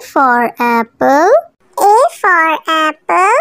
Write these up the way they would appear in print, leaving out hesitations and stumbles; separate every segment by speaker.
Speaker 1: for apple. A for apple.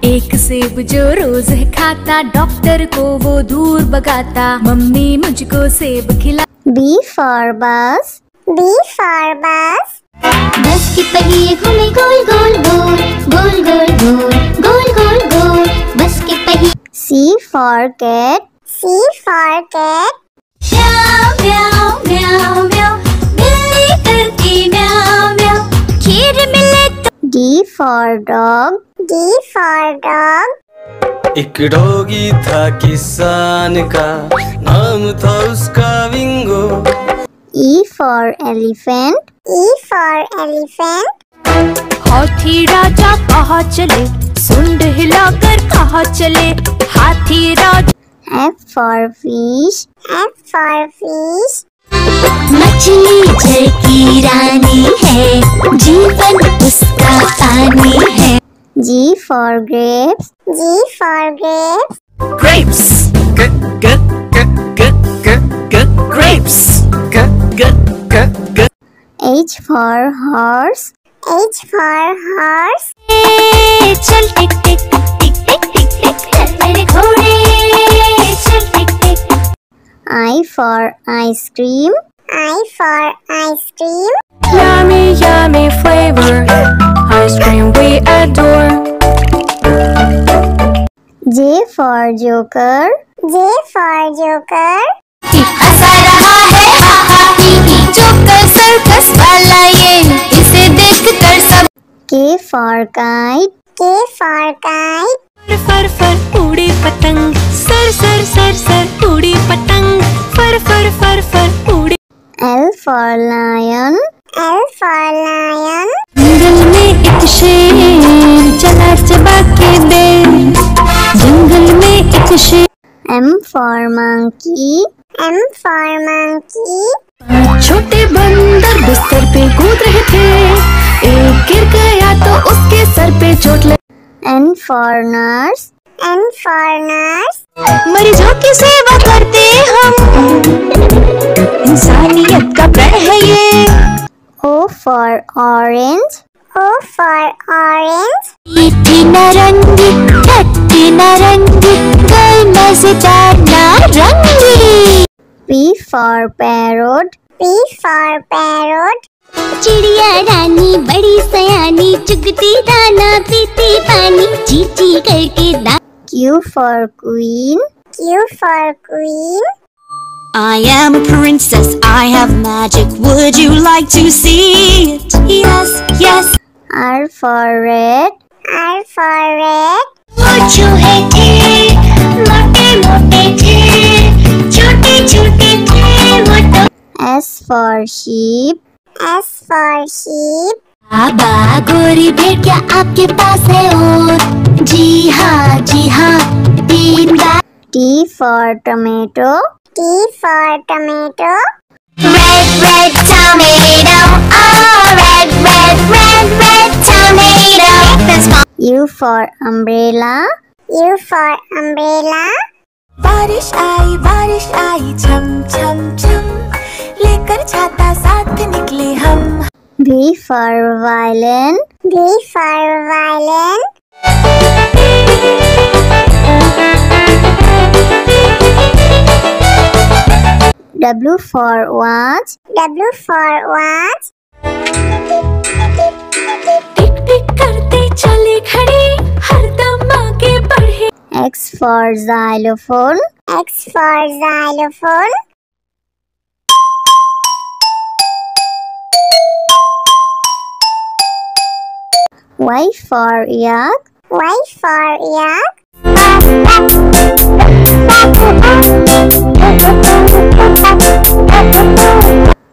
Speaker 2: एक सेब जो रोज है खाता, डॉक्टर को वो दूर भगाता, मम्मी मुझको सेब खिला।
Speaker 1: B for bus. B for bus.
Speaker 3: बस के पहिए घूमे गोल गोल गोल, गोल गोल गोल, गोल गोल गोल, बस के पहिए।
Speaker 1: C for cat. C for cat.
Speaker 3: म्याऊ म्याऊ म्याऊ म्याऊ, बिल्ली करती म्याऊ म्याऊ, खीर मिले तो।
Speaker 1: D for dog. D for dog.
Speaker 4: एक डॉगी था किसान का, नाम था उसका विंगो।
Speaker 1: E for elephant. E for elephant.
Speaker 2: हाथी राजा कहाँ चले, सुंड हिलाकर कहाँ चले, हाथी राजा।
Speaker 1: F for fish. F for fish.
Speaker 3: मछली जल की रानी है, जीवन उसका पानी है।
Speaker 1: G for grapes. G for grapes.
Speaker 4: Grapes. Grapes.
Speaker 1: H for horse. H for horse.
Speaker 3: चल टिक टिक टिक टिक टिक टिक, चल मेरे घोड़े, चल टिक टिक।
Speaker 1: I for ice cream. I for ice cream.
Speaker 2: Yummy yummy flavor, ice cream we adore.
Speaker 1: J for joker. J for joker.
Speaker 3: हंसा रहा है हा हा ही ही, joker circus वाला ये, इसे देखकर सब।
Speaker 1: K for kite. K for kite.
Speaker 2: फर फर उड़ी पतंग, सर सर सर सर उड़ी पतंग, फर फर फर फर उड़ी।
Speaker 1: L for lion. L for lion.
Speaker 2: जंगल में एक शेर चला चबा के बेर, जंगल में एक शेर।
Speaker 1: M for monkey. M for monkey.
Speaker 2: छोटे बंदर बिस्तर पे कूद रहे थे, एक गिर गया तो उसके सर पे चोट लगी।
Speaker 1: N for nurse. N for nurse.
Speaker 2: मरीजों की सेवा करते हम, इंसानियत का प्रण है ये।
Speaker 1: O for orange. O for orange.
Speaker 3: मीठी नारंगी, खट्टी नारंगी, कोई मजेदार नारंगी।
Speaker 1: P for parrot. P for parrot.
Speaker 3: चिड़िया रानी बड़ी सयानी, चुगती दाना पीती पानी, ची ची करके दा।
Speaker 1: Q for queen. Q for queen.
Speaker 3: I am a princess, I have magic, would you like to see it? Yes, yes.
Speaker 1: R for red. R for red.
Speaker 3: वो चूहे थे, मोटे मोटे थे, छोटे छोटे थे वो तो।
Speaker 1: S for sheep. S for sheep.
Speaker 3: बाबा गोरी भेड़ क्या आपके पास है और? जी हाँ 3 बार।
Speaker 1: T for tomato. T for tomato.
Speaker 3: Red red tomato, oh red red red red tomato.
Speaker 1: U for umbrella. U for umbrella.
Speaker 2: बारिश आई छम छम छम, लेकर छाता साथ निकले हम।
Speaker 1: V for violin. V for violin. W for watch. W for watch.
Speaker 2: टिक टिक करते चले खड़े, हरदम आगे बढ़े।
Speaker 1: X for xylophone. X for xylophone. Y for yak. Y for yak.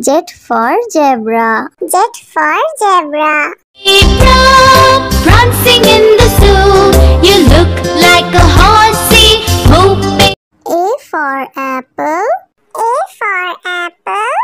Speaker 1: Z for zebra. Z for zebra.
Speaker 3: Prancing in the zoo, you look like a horsey, hoping.
Speaker 1: A for apple. A for apple.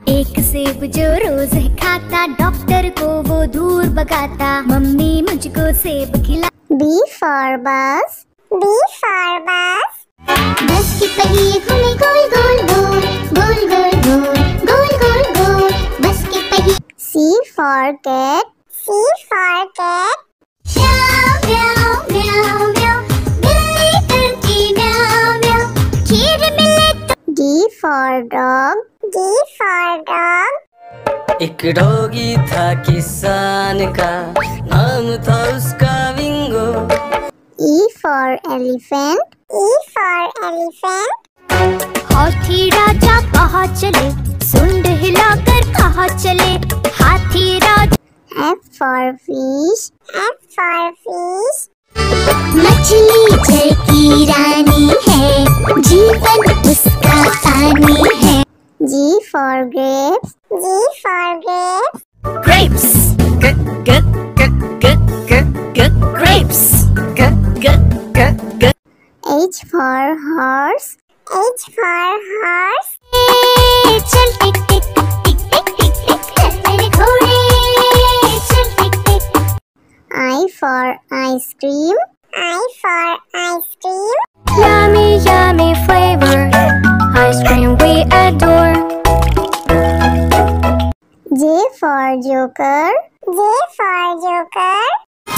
Speaker 2: एक सेब जो रोज है खाता, doctor को वो दूर भगाता, mummy मुझको सेब खिला।
Speaker 1: B for bus. B for bus.
Speaker 3: बस के पहिए घूमे गोल गोल गोल, गोल गोल गोल, गोल गोल गोल, बस के पहिए।
Speaker 1: C for cat. C for cat.
Speaker 3: म्याऊ म्याऊ म्याऊ म्याऊ, बिल्ली करती म्याऊ म्याऊ, खीर मिले तो।
Speaker 1: D for dog. D for dog.
Speaker 4: एक डॉगी था किसान का, नाम था उसका विंगो।
Speaker 1: E for elephant. E for elephant.
Speaker 3: हाथी राजा कहाँ चले, सुंड हिलाकर कहाँ चले, हाथी राजा।
Speaker 1: F for fish. F for fish.
Speaker 3: मछली जल की रानी है, जीवन उसका पानी है।
Speaker 1: G for grapes. G for grapes.
Speaker 3: Grapes, grapes,
Speaker 1: H for horse. H for horse.
Speaker 3: चल टिक टिक टिक टिक टिक टिक चल मेरे घोड़े, चल टिक टिक।
Speaker 1: I for ice cream. I for ice cream.
Speaker 2: Yummy, yummy flavor. Ice cream we adore.
Speaker 1: J for joker. J for joker.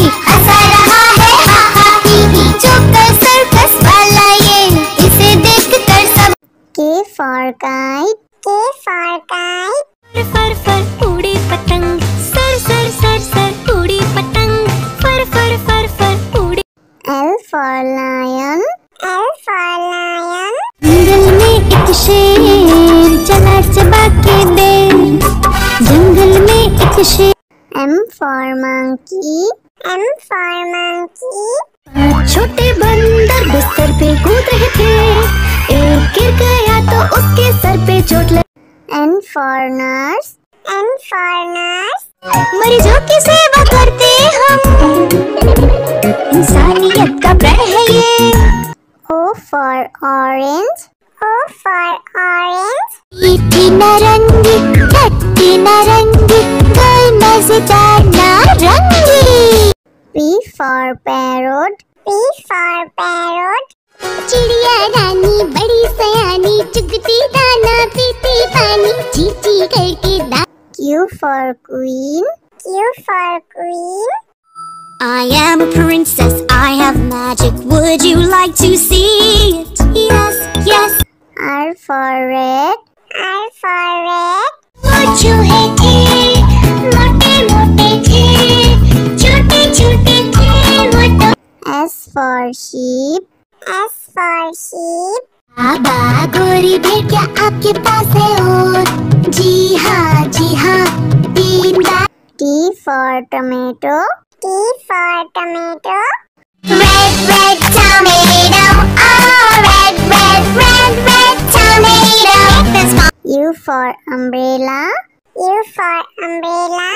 Speaker 3: हंसा रहा है हा हा ही ही, joker circus वाला ये, इसे देखकर सब।
Speaker 1: K for kite. K for kite.
Speaker 2: फर फर उड़ी पतंग, सर सर सर सर उड़ी पतंग, फर फर फर फर उड़ी।
Speaker 1: L for lion. L for lion.
Speaker 2: जंगल में एक शेर चला चबा के दे, जंगल में एक शेर।
Speaker 1: M for monkey. M for monkey.
Speaker 2: छोटे बंदर बिस्तर पे कूद रहे थे, एक गिर गया तो उसके सर पे चोट लगी।
Speaker 1: N for nurse. N for nurse.
Speaker 3: मरीजों की सेवा करते हम, इंसानियत का प्रण है ये।
Speaker 1: O for orange. O for orange.
Speaker 3: मीठी नारंगी, खट्टी नारंगी, कोई मजेदार नारंगी।
Speaker 1: P for parrot. P for parrot.
Speaker 3: चिड़िया रानी बड़ी सयानी, चुगती दाना पीती पानी, चींची करके दा।
Speaker 1: Q for queen. Q for queen.
Speaker 3: I am a princess, I have magic, would you like to see it? Yes, yes.
Speaker 1: R for red. R for red.
Speaker 3: वो चूहे थे, मोटे मोटे थे, छोटे छोटे थे वो तो।
Speaker 1: S for sheep. S for sheep.
Speaker 3: बाबा गोरी भेड़िया आपके पास है और, जी हाँ 3 बार।
Speaker 1: T for tomato. T for tomato.
Speaker 3: Red, red tomato, oh red, red, red, red tomato. This one.
Speaker 1: U for umbrella. U for umbrella.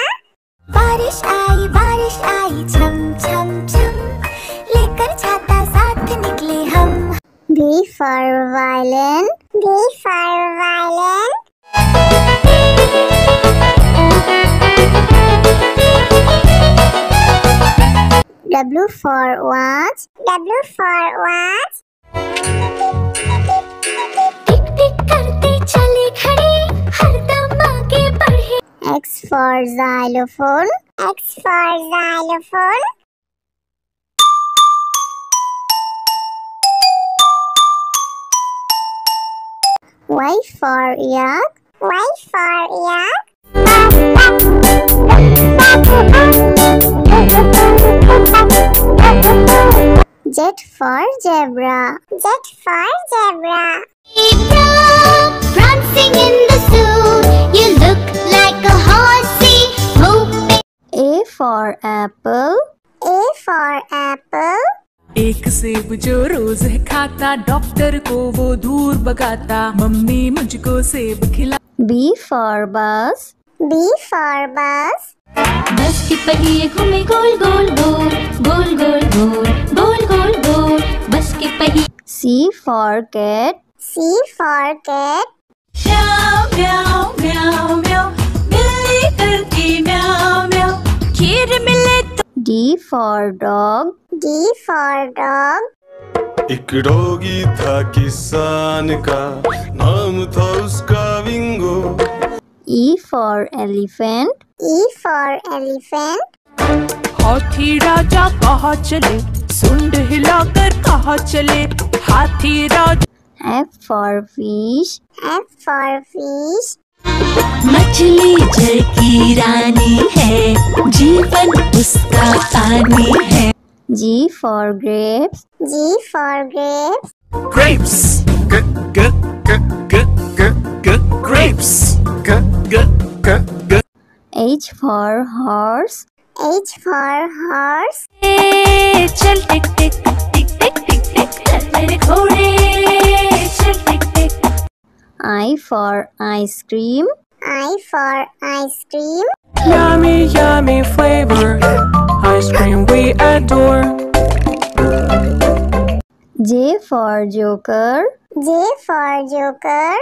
Speaker 3: बारिश आई छम छम छम, लेकर छाता साथ निकले हम।
Speaker 1: V for violin. V for violin. W for watch. W for watch.
Speaker 3: टिक टिक करते चले खड़े, हरदम आगे बढ़े।
Speaker 1: X for xylophone. X for xylophone. Y for yak. Y for yak. Z for zebra. Z for zebra.
Speaker 3: Zebra, prancing in the zoo, you look like a horsey, moving.
Speaker 1: A for apple. A for apple.
Speaker 5: एक सेब जो रोज है खाता, doctor को वो दूर भगाता, mummy मुझको सेब खिला।
Speaker 1: B for bus. B for bus.
Speaker 2: बस के पहिए घूमे गोल गोल गोल, गोल गोल गोल, गोल गोल गोल, बस के पहिए।
Speaker 1: C for cat. C for cat.
Speaker 5: म्याऊ म्याऊ म्याऊ म्याऊ, बिल्ली करती म्याऊ म्याऊ, खीर मिले तो।
Speaker 1: D for dog. D for dog.
Speaker 4: एक डॉगी था किसान का, नाम था उसका विंगो।
Speaker 1: E for elephant. E for elephant.
Speaker 2: हाथी राजा कहाँ चले, सुंड हिलाकर कहाँ चले, हाथी राजा।
Speaker 1: F for fish. F for fish.
Speaker 5: मछली जल की रानी है, जीवन उसका पानी है।
Speaker 1: G for grapes. G for grapes.
Speaker 6: Grapes. Grapes.
Speaker 1: H for horse. H for horse.
Speaker 5: चल टिक टिक टिक टिक टिक टिक चल मेरे घोड़े, चल टिक टिक।
Speaker 1: I for ice cream. I for ice cream.
Speaker 2: Yummy, yummy flavor, ice cream we adore.
Speaker 1: J for joker. J for joker.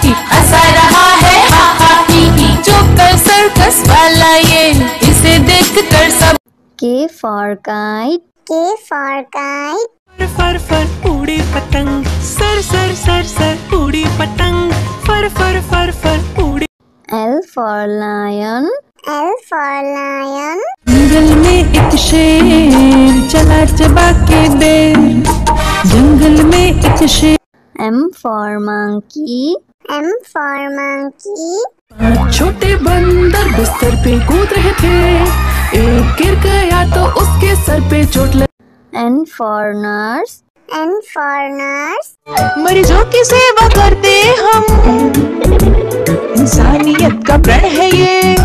Speaker 5: हंसा रहा है हा हा ही, joker circus वाला ये, इसे देख कर सब।
Speaker 1: K for kite. K for kite.
Speaker 2: फर फर उड़ी पतंग, सर सर सर सर उड़ी पतंग, फर फर फर फर उड़ी।
Speaker 1: L for lion. L for lion.
Speaker 2: जंगल में एक शेर चला चबा के बेर, जंगल में एक शेर।
Speaker 1: M for monkey. M for monkey.
Speaker 2: छोटे बंदर बिस्तर पे कूद रहे थे, एक गिर गया तो उसके सर पे चोट लगी।
Speaker 1: N for nurse. N for nurse.
Speaker 2: मरीजों की सेवा करते हम, इंसानियत का प्रण है ये।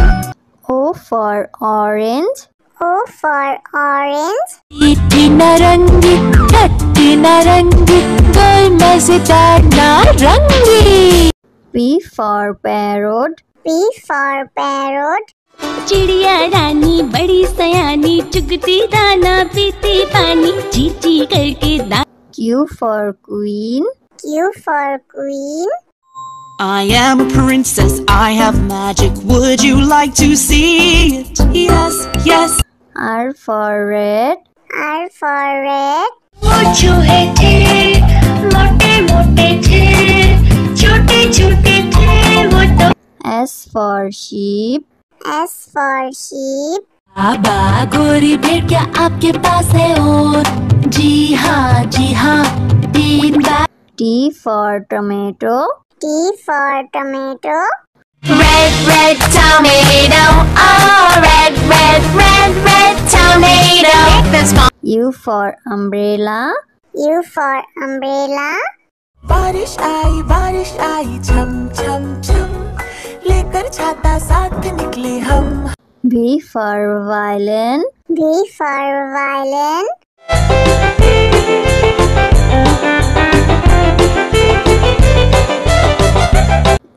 Speaker 1: O for orange. O for orange.
Speaker 5: मीठी नारंगी, खट्टी नारंगी, कोई मजेदार नारंगी।
Speaker 1: P for parrot. P for parrot.
Speaker 5: चिड़िया रानी बड़ी सयानी, चुगती दाना पीती पानी, ची ची करके दाना।
Speaker 1: Q for queen. Q for queen.
Speaker 7: I am a princess, I have magic, would you like to see it? Yes, yes.
Speaker 1: R for red. R for red.
Speaker 5: वो चूहे थे, मोटे मोटे थे, छोटे छोटे थे वो तो।
Speaker 1: S for sheep. S for sheep.
Speaker 5: बाबा गोरी भेड़िया आपके पास है और, जी हाँ 3 बार।
Speaker 1: T for tomato. T for tomato.
Speaker 3: Red, red tomato. Oh, red, red, red, red tomato.
Speaker 1: U for umbrella. U for umbrella.
Speaker 2: बारिश आई छम छम छम, लेकर छाता साथ निकले हम।
Speaker 1: V for violin. V for violin.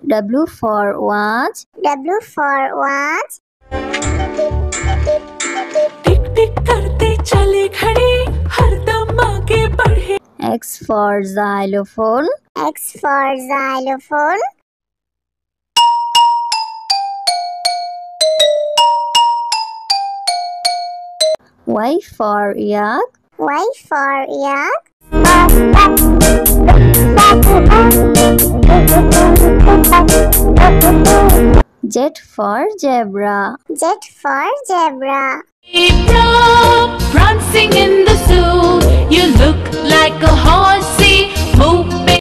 Speaker 1: W for watch. W for watch.
Speaker 2: टिक टिक करते चले खड़े, हरदम आगे बढ़े।
Speaker 1: X for xylophone. X for xylophone. Y for yak. Y for yak. Z for zebra. Z for zebra.
Speaker 5: Prancing in the zoo, you look like a horsey, move